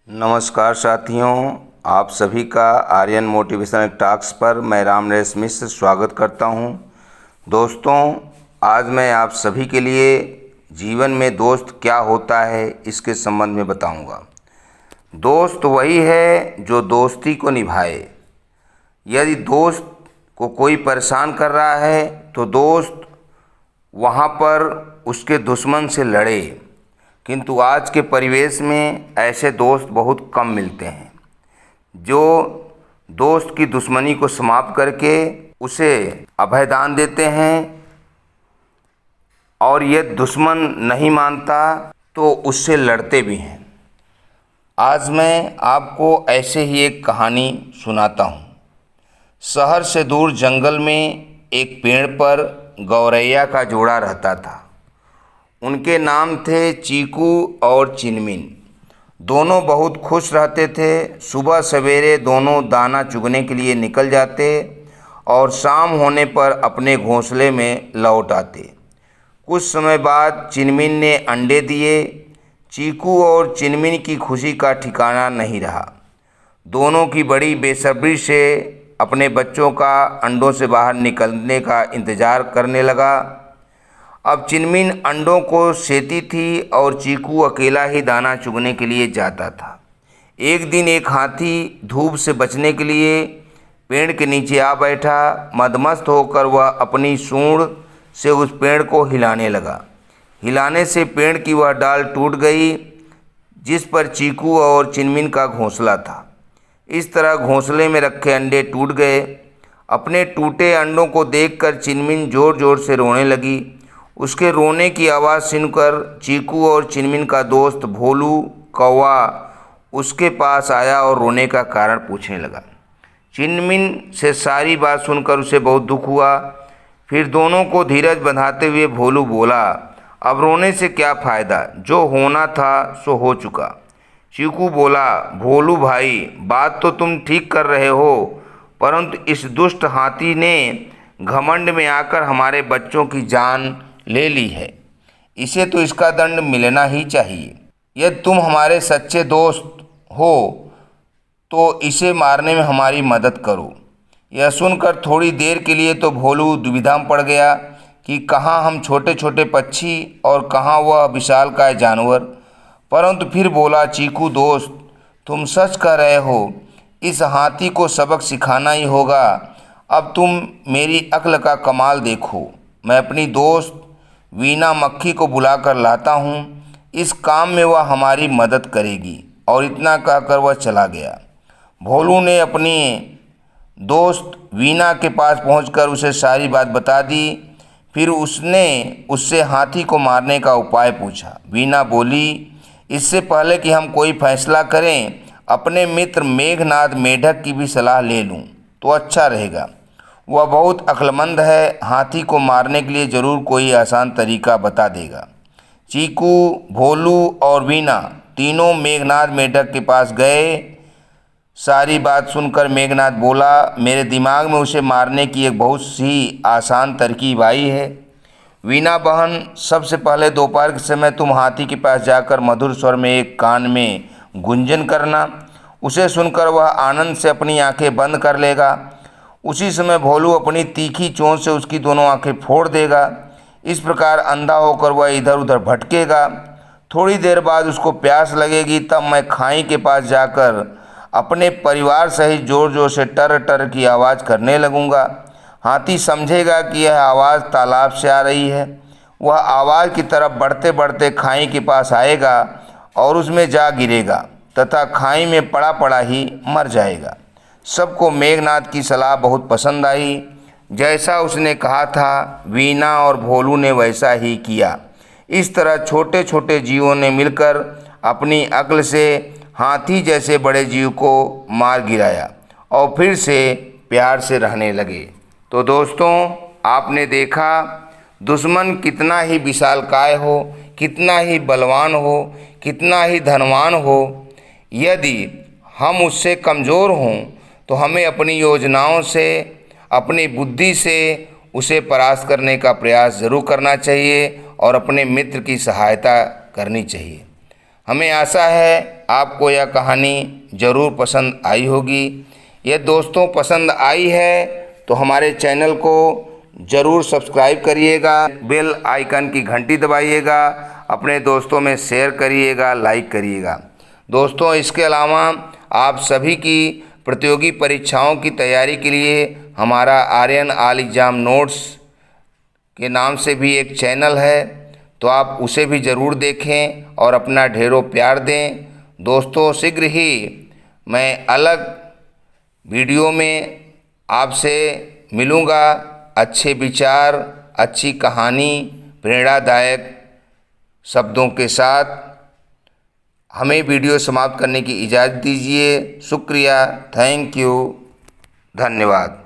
नमस्कार साथियों, आप सभी का आर्यन मोटिवेशनल टॉक्स पर मैं राम नरेश मिश्र स्वागत करता हूं। दोस्तों, आज मैं आप सभी के लिए जीवन में दोस्त क्या होता है इसके संबंध में बताऊंगा। दोस्त वही है जो दोस्ती को निभाए। यदि दोस्त को कोई परेशान कर रहा है तो दोस्त वहां पर उसके दुश्मन से लड़े, किंतु आज के परिवेश में ऐसे दोस्त बहुत कम मिलते हैं जो दोस्त की दुश्मनी को समाप्त करके उसे अभयदान देते हैं, और यदि दुश्मन नहीं मानता तो उससे लड़ते भी हैं। आज मैं आपको ऐसे ही एक कहानी सुनाता हूँ। शहर से दूर जंगल में एक पेड़ पर गौरैया का जोड़ा रहता था। उनके नाम थे चीकू और चिनमिन। दोनों बहुत खुश रहते थे। सुबह सवेरे दोनों दाना चुगने के लिए निकल जाते और शाम होने पर अपने घोंसले में लौट आते। कुछ समय बाद चिनमिन ने अंडे दिए। चीकू और चिनमिन की खुशी का ठिकाना नहीं रहा। दोनों की बड़ी बेसब्री से अपने बच्चों का अंडों से बाहर निकलने का इंतज़ार करने लगा। अब चिनमिन अंडों को सेती थी और चीकू अकेला ही दाना चुगने के लिए जाता था। एक दिन एक हाथी धूप से बचने के लिए पेड़ के नीचे आ बैठा। मदमस्त होकर वह अपनी सूंड से उस पेड़ को हिलाने लगा। हिलाने से पेड़ की वह डाल टूट गई जिस पर चीकू और चिनमिन का घोंसला था। इस तरह घोंसले में रखे अंडे टूट गए। अपने टूटे अंडों को देखकर चिनमिन ज़ोर ज़ोर से रोने लगी। उसके रोने की आवाज़ सुनकर चीकू और चिनमिन का दोस्त भोलू कौवा उसके पास आया और रोने का कारण पूछने लगा। चिनमिन से सारी बात सुनकर उसे बहुत दुख हुआ। फिर दोनों को धीरज बंधाते हुए भोलू बोला, अब रोने से क्या फ़ायदा, जो होना था सो हो चुका। चीकू बोला, भोलू भाई, बात तो तुम ठीक कर रहे हो, परंतु इस दुष्ट हाथी ने घमंड में आकर हमारे बच्चों की जान ले ली है। इसे तो इसका दंड मिलना ही चाहिए। यदि तुम हमारे सच्चे दोस्त हो तो इसे मारने में हमारी मदद करो। यह सुनकर थोड़ी देर के लिए तो भोलू दुविधा में पड़ गया कि कहाँ हम छोटे छोटे पक्षी और कहाँ वह विशालकाय जानवर। परंतु फिर बोला, चीकू दोस्त, तुम सच कह रहे हो, इस हाथी को सबक सिखाना ही होगा। अब तुम मेरी अक्ल का कमाल देखो। मैं अपनी दोस्त वीना मक्खी को बुलाकर लाता हूँ। इस काम में वह हमारी मदद करेगी। और इतना कहकर वह चला गया। भोलू ने अपनी दोस्त वीना के पास पहुंचकर उसे सारी बात बता दी। फिर उसने उससे हाथी को मारने का उपाय पूछा। वीना बोली, इससे पहले कि हम कोई फैसला करें, अपने मित्र मेघनाद मेढक की भी सलाह ले लूँ तो अच्छा रहेगा। वह बहुत अक्लमंद है। हाथी को मारने के लिए ज़रूर कोई आसान तरीका बता देगा। चीकू, भोलू और वीना तीनों मेघनाद मेढक के पास गए। सारी बात सुनकर मेघनाद बोला, मेरे दिमाग में उसे मारने की एक बहुत सी आसान तरकीब आई है। वीना बहन, सबसे पहले दोपहर के समय तुम हाथी के पास जाकर मधुर स्वर में एक कान में गुंजन करना। उसे सुनकर वह आनंद से अपनी आंखें बंद कर लेगा। उसी समय भोलू अपनी तीखी चोंच से उसकी दोनों आंखें फोड़ देगा। इस प्रकार अंधा होकर वह इधर उधर भटकेगा। थोड़ी देर बाद उसको प्यास लगेगी, तब मैं खाई के पास जाकर अपने परिवार सहित जोर जोर से टर टर की आवाज़ करने लगूंगा। हाथी समझेगा कि यह आवाज़ तालाब से आ रही है। वह आवाज़ की तरफ बढ़ते बढ़ते खाई के पास आएगा और उसमें जा गिरेगा तथा खाई में पड़ा पड़ा ही मर जाएगा। सबको मेघनाद की सलाह बहुत पसंद आई। जैसा उसने कहा था, वीना और भोलू ने वैसा ही किया। इस तरह छोटे छोटे जीवों ने मिलकर अपनी अक्ल से हाथी जैसे बड़े जीव को मार गिराया और फिर से प्यार से रहने लगे। तो दोस्तों, आपने देखा, दुश्मन कितना ही विशालकाय हो, कितना ही बलवान हो, कितना ही धनवान हो, यदि हम उससे कमज़ोर हों तो हमें अपनी योजनाओं से, अपनी बुद्धि से उसे परास्त करने का प्रयास ज़रूर करना चाहिए और अपने मित्र की सहायता करनी चाहिए। हमें आशा है आपको यह कहानी ज़रूर पसंद आई होगी। यह दोस्तों पसंद आई है तो हमारे चैनल को ज़रूर सब्सक्राइब करिएगा, बेल आइकन की घंटी दबाइएगा, अपने दोस्तों में शेयर करिएगा, लाइक करिएगा। दोस्तों इसके अलावा आप सभी की प्रतियोगी परीक्षाओं की तैयारी के लिए हमारा आर्यन ऑल एग्ज़ाम नोट्स के नाम से भी एक चैनल है, तो आप उसे भी ज़रूर देखें और अपना ढेरों प्यार दें। दोस्तों शीघ्र ही मैं अलग वीडियो में आपसे मिलूँगा, अच्छे विचार, अच्छी कहानी, प्रेरणादायक शब्दों के साथ। हमें वीडियो समाप्त करने की इजाज़त दीजिए। शुक्रिया, थैंक यू, धन्यवाद।